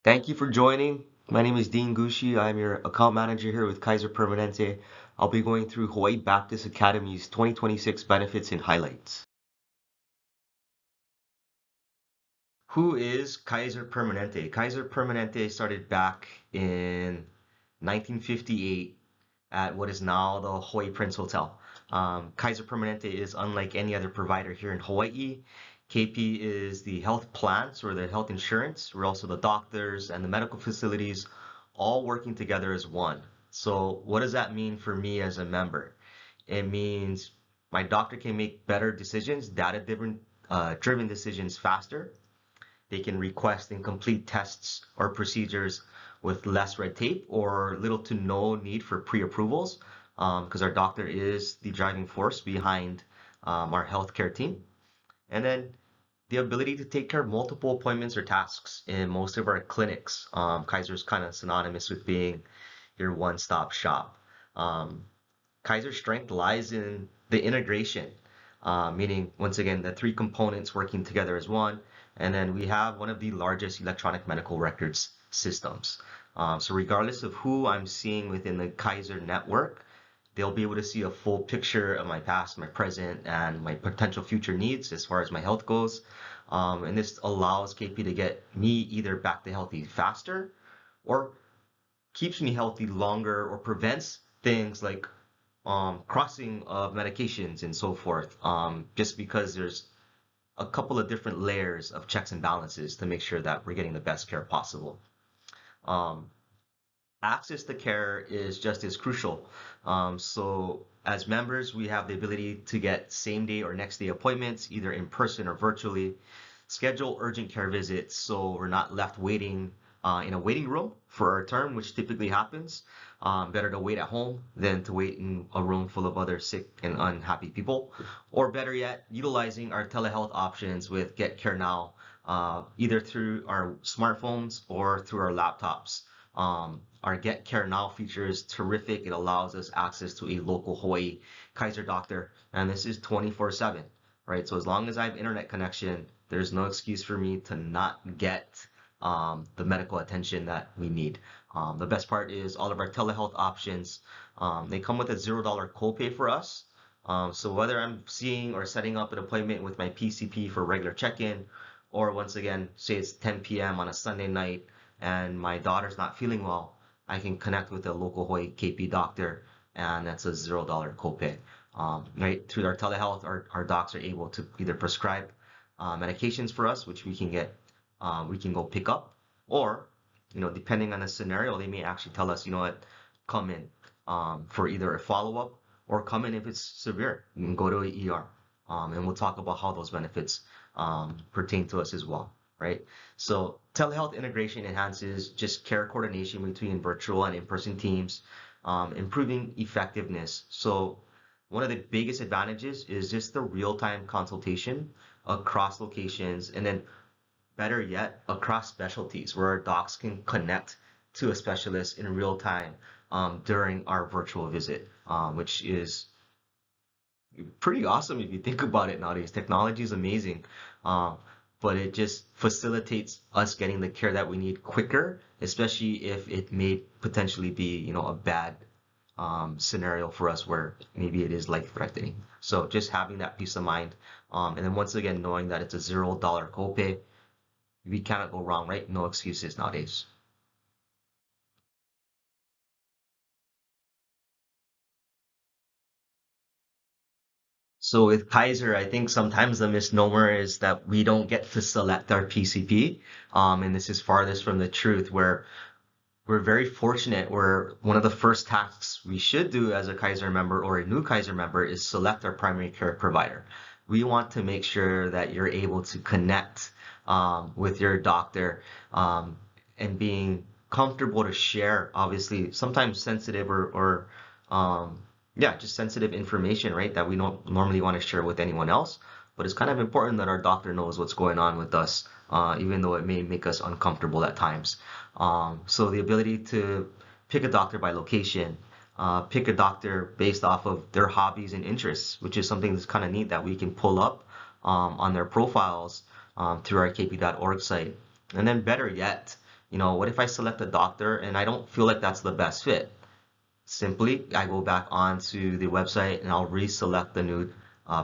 Thank you for joining. My name is Dean Gushi. I'm your account manager here with Kaiser Permanente. I'll be going through Hawaii Baptist Academy's 2026 benefits and highlights. Who is Kaiser Permanente? Kaiser Permanente started back in 1958 at what is now the Hawaii Prince Hotel. Kaiser Permanente is unlike any other provider here in Hawaii. KP is the health plans or the health insurance. We're also the doctors and the medical facilities all working together as one. So what does that mean for me as a member? It means my doctor can make better decisions, data-driven driven decisions faster. They can request and complete tests or procedures with less red tape or little to no need for pre-approvals because our doctor is the driving force behind our healthcare team. And then the ability to take care of multiple appointments or tasks in most of our clinics. Kaiser's kind of synonymous with being your one-stop shop. Kaiser's strength lies in the integration, meaning, once again, the three components working together as one. And then we have one of the largest electronic medical records systems. So regardless of who I'm seeing within the Kaiser network, they'll be able to see a full picture of my past, my present, and my potential future needs as far as my health goes. And this allows KP to get me either back to healthy faster or keeps me healthy longer or prevents things like crossing of medications and so forth, just because there's a couple of different layers of checks and balances to make sure that we're getting the best care possible. Access to care is just as crucial. So as members, we have the ability to get same day or next day appointments, either in person or virtually, schedule urgent care visits so we're not left waiting in a waiting room for our turn, which typically happens. Better to wait at home than to wait in a room full of other sick and unhappy people. Or better yet, utilizing our telehealth options with Get Care Now, either through our smartphones or through our laptops. Our Get Care Now feature is terrific. It allows us access to a local Hawaii Kaiser doctor, and this is 24/7, right? So as long as I have internet connection, there's no excuse for me to not get the medical attention that we need. The best part is all of our telehealth options, they come with a $0 copay for us. So whether I'm seeing or setting up an appointment with my PCP for regular check-in, or once again, say it's 10 p.m. on a Sunday night and my daughter's not feeling well, I can connect with a local Hawaii KP doctor, and that's a $0 copay. Right through our telehealth, our docs are able to either prescribe medications for us, which we can go pick up, or depending on the scenario, they may actually tell us, come in for either a follow-up or come in if it's severe. You can go to an ER, and we'll talk about how those benefits pertain to us as well, right? So telehealth integration enhances just care coordination between virtual and in-person teams, improving effectiveness. So one of the biggest advantages is just the real-time consultation across locations, and then better yet, across specialties where our docs can connect to a specialist in real time during our virtual visit, which is pretty awesome if you think about it nowadays. Technology is amazing, but it just facilitates us getting the care that we need quicker, especially if it may potentially be, a bad scenario for us where maybe it is life-threatening. So just having that peace of mind, and then once again, knowing that it's a $0 copay, we cannot go wrong, right? No excuses nowadays. So with Kaiser, I think sometimes the misnomer is that we don't get to select our PCP. And this is farthest from the truth, where we're very fortunate where one of the first tasks we should do as a Kaiser member or a new Kaiser member is select our primary care provider. We want to make sure that you're able to connect with your doctor, and being comfortable to share, obviously, sometimes sensitive or yeah, just sensitive information, right? That we don't normally want to share with anyone else. But it's kind of important that our doctor knows what's going on with us, even though it may make us uncomfortable at times. So the ability to pick a doctor by location, pick a doctor based off of their hobbies and interests, which is something that's kind of neat that we can pull up on their profiles through our kp.org site. And then better yet, What if I select a doctor and I don't feel like that's the best fit? Simply, I go back onto the website and I'll reselect the new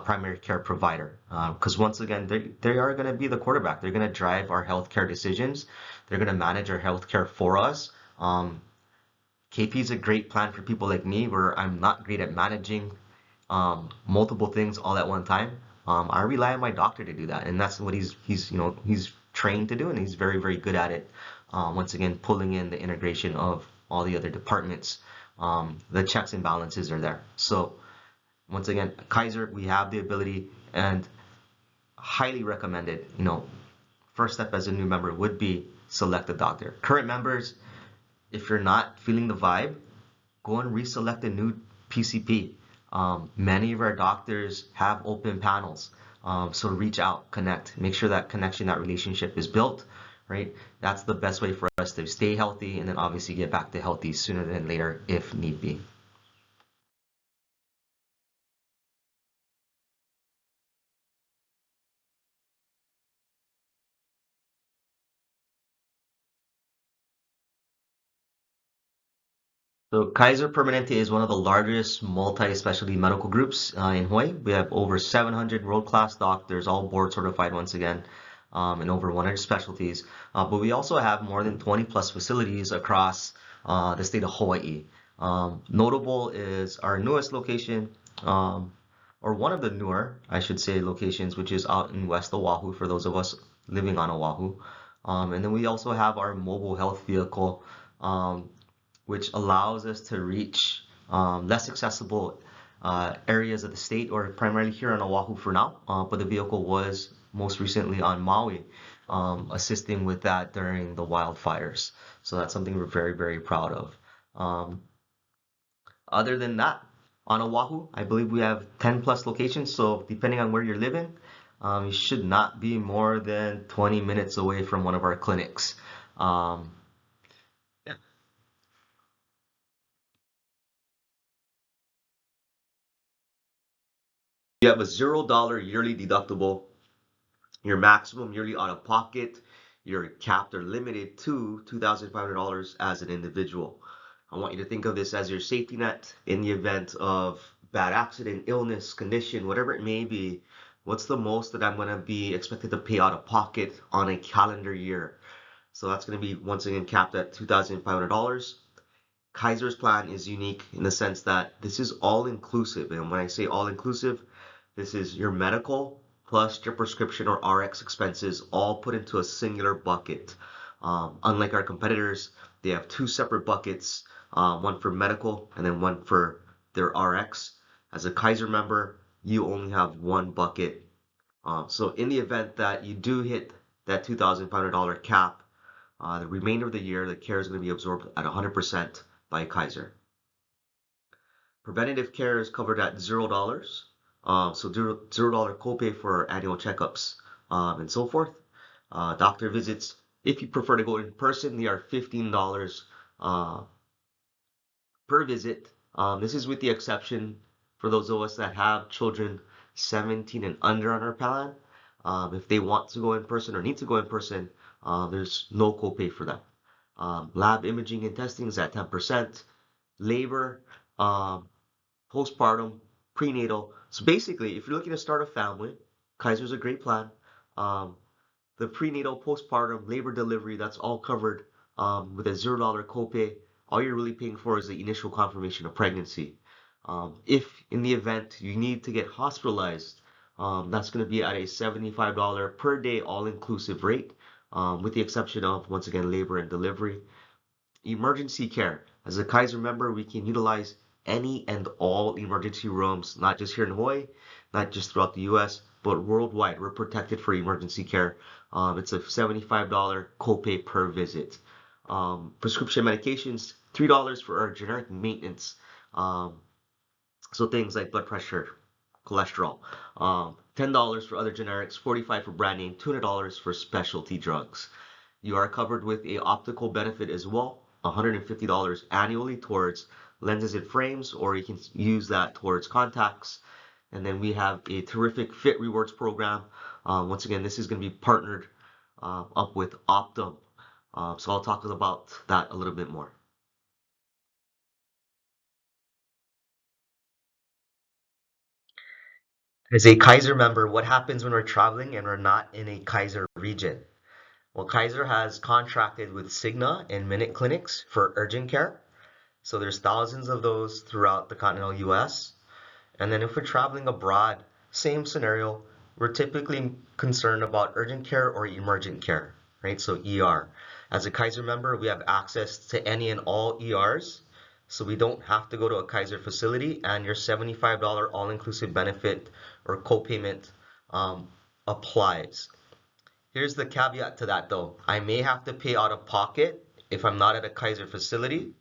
primary care provider. Because once again, they are going to be the quarterback. They're going to drive our healthcare decisions. They're going to manage our healthcare for us. KP is a great plan for people like me where I'm not great at managing multiple things all at one time. I rely on my doctor to do that, and that's what he's trained to do, and he's very, very good at it. Once again, pulling in the integration of all the other departments, the checks and balances are there. So once again, Kaiser, we have the ability and highly recommended. First step as a new member would be select a doctor. Current members, if you're not feeling the vibe, go and reselect a new PCP. Many of our doctors have open panels. So reach out, connect, make sure that connection, that relationship is built, right? That's the best way for us to stay healthy and then obviously get back to healthy sooner than later if need be. So Kaiser Permanente is one of the largest multi-specialty medical groups in Hawaii. We have over 700 world-class doctors, all board certified once again, in over 100 specialties. But we also have more than 20 plus facilities across the state of Hawaii. Notable is our newest location, or one of the newer, I should say, locations, which is out in West Oahu for those of us living on Oahu. And then we also have our mobile health vehicle, which allows us to reach less accessible areas of the state, or primarily here on Oahu for now. But the vehicle was most recently on Maui, assisting with that during the wildfires. So that's something we're very, very proud of. Other than that, on Oahu, I believe we have 10 plus locations. So depending on where you're living, you should not be more than 20 minutes away from one of our clinics. Um, You have a $0 yearly deductible. Your maximum yearly out of pocket, you're capped or limited to $2,500 as an individual. I want you to think of this as your safety net in the event of bad accident, illness, condition, whatever it may be. What's the most that I'm going to be expected to pay out of pocket on a calendar year? So that's going to be once again capped at $2,500. Kaiser's plan is unique in the sense that this is all inclusive. And when I say all inclusive, this is your medical plus your prescription or RX expenses all put into a singular bucket. Unlike our competitors, they have two separate buckets, one for medical and then one for their RX. As a Kaiser member, you only have one bucket. So in the event that you do hit that $2,500 cap, the remainder of the year, the care is going to be absorbed at 100% by Kaiser. Preventative care is covered at $0. So $0 copay for annual checkups and so forth. Doctor visits, if you prefer to go in person, they are $15 per visit. This is with the exception for those of us that have children 17 and under on our plan. If they want to go in person or need to go in person, there's no copay for them. Lab imaging and testing is at 10%. Labor, postpartum, prenatal. So basically, if you're looking to start a family, Kaiser's a great plan. The prenatal, postpartum, labor, delivery, that's all covered with a $0 copay. All you're really paying for is the initial confirmation of pregnancy. If in the event you need to get hospitalized, that's going to be at a $75 per day all-inclusive rate, with the exception of, once again, labor and delivery. Emergency care. As a Kaiser member, we can utilize any and all emergency rooms, not just here in Hawaii, not just throughout the US, but worldwide. We're protected for emergency care. It's a $75 copay per visit. Prescription medications, $3 for our generic maintenance. So things like blood pressure, cholesterol. $10 for other generics, $45 for brand name, $200 for specialty drugs. You are covered with a optical benefit as well, $150 annually towards lenses and frames, or you can use that towards contacts. And then we have a terrific Fit Rewards program. Once again, this is going to be partnered up with Optum. So I'll talk about that a little bit more. As a Kaiser member, what happens when we're traveling and we're not in a Kaiser region? Well, Kaiser has contracted with Cigna and Minute Clinics for urgent care. So there's thousands of those throughout the continental US. And then if we're traveling abroad, same scenario, we're typically concerned about urgent care or emergent care, right? So ER. As a Kaiser member, we have access to any and all ERs. So we don't have to go to a Kaiser facility, and your $75 all-inclusive benefit or copayment applies. Here's the caveat to that though. I may have to pay out of pocket if I'm not at a Kaiser facility.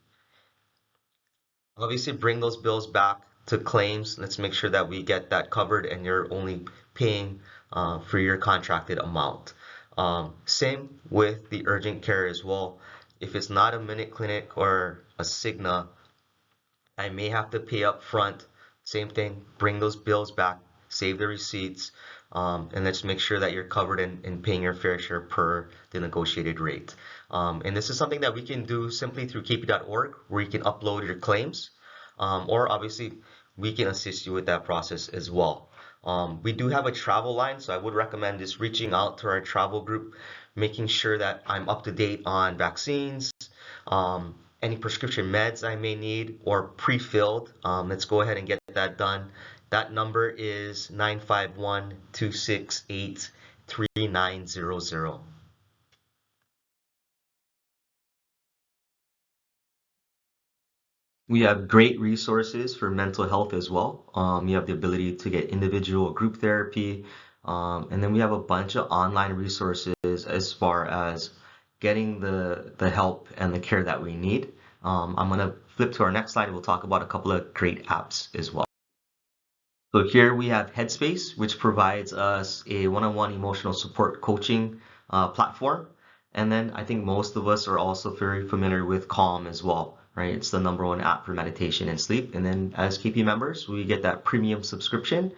Obviously, bring those bills back to claims. Let's make sure that we get that covered and you're only paying for your contracted amount. Same with the urgent care as well. If it's not a Minute Clinic or a Cigna, I may have to pay up front. Same thing, bring those bills back, save the receipts, and let's make sure that you're covered and paying your fair share per the negotiated rate. And this is something that we can do simply through kp.org, where you can upload your claims, or obviously we can assist you with that process as well. We do have a travel line, so I would recommend just reaching out to our travel group, making sure that I'm up to date on vaccines, any prescription meds I may need or pre-filled. Let's go ahead and get that done. That number is 951-268-3900. We have great resources for mental health as well. You have the ability to get individual or group therapy. And then we have a bunch of online resources as far as getting the help and the care that we need. I'm going to flip to our next slide. We'll talk about a couple of great apps as well. So here we have Headspace, which provides us a one-on-one emotional support coaching platform. And then I think most of us are also very familiar with Calm as well, right? It's the #1 app for meditation and sleep. And then as KP members, we get that premium subscription,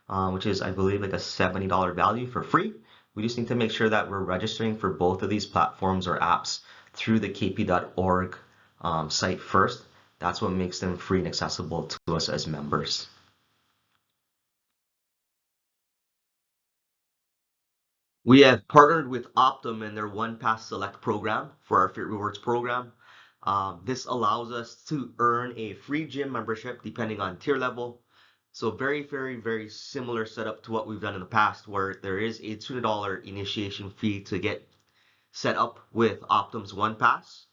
which is, I believe, like a $70 value for free. We just need to make sure that we're registering for both of these platforms or apps through the kp.org site first. That's what makes them free and accessible to us as members. We have partnered with Optum and their One Pass Select program for our Fit Rewards program. This allows us to earn a free gym membership depending on tier level. So very, very, very similar setup to what we've done in the past, where there is a $200 initiation fee to get set up with Optum's One Pass.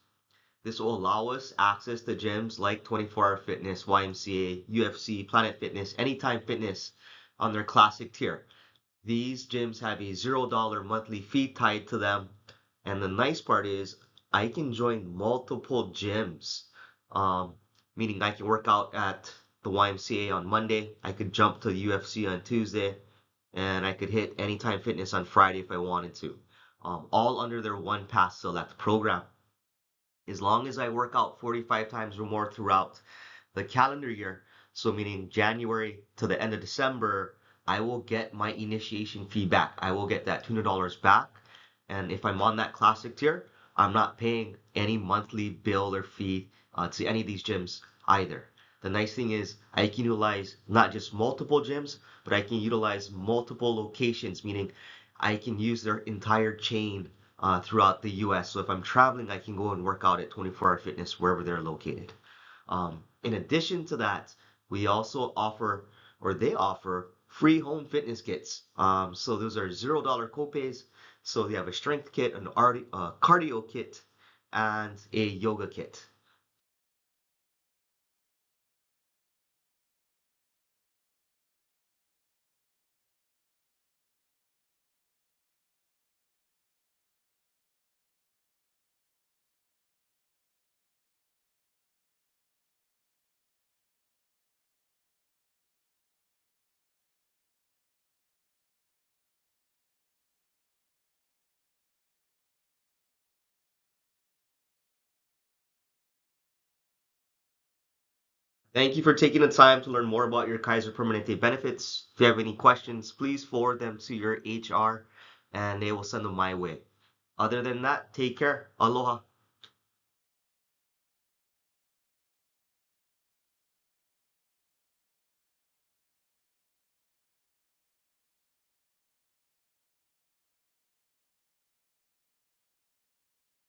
This will allow us access to gyms like 24-Hour Fitness, YMCA, UFC, Planet Fitness, Anytime Fitness on their classic tier. These gyms have a $0 monthly fee tied to them. And the nice part is I can join multiple gyms, meaning I can work out at the YMCA on Monday. I could jump to UFC on Tuesday, and I could hit Anytime Fitness on Friday if I wanted to, all under their One Pass Select program. As long as I work out 45 times or more throughout the calendar year, so meaning January to the end of December, I will get my initiation fee back. I will get that $200 back. And if I'm on that classic tier, I'm not paying any monthly bill or fee to any of these gyms either. The nice thing is I can utilize not just multiple gyms, but I can utilize multiple locations, meaning I can use their entire chain throughout the US. So if I'm traveling, I can go and work out at 24-Hour Fitness wherever they're located. In addition to that, we also offer, or they offer, free home fitness kits. So those are $0 copays. So they have a strength kit, an cardio kit, and a yoga kit. Thank you for taking the time to learn more about your Kaiser Permanente benefits. If you have any questions, please forward them to your HR and they will send them my way. Other than that, take care. Aloha.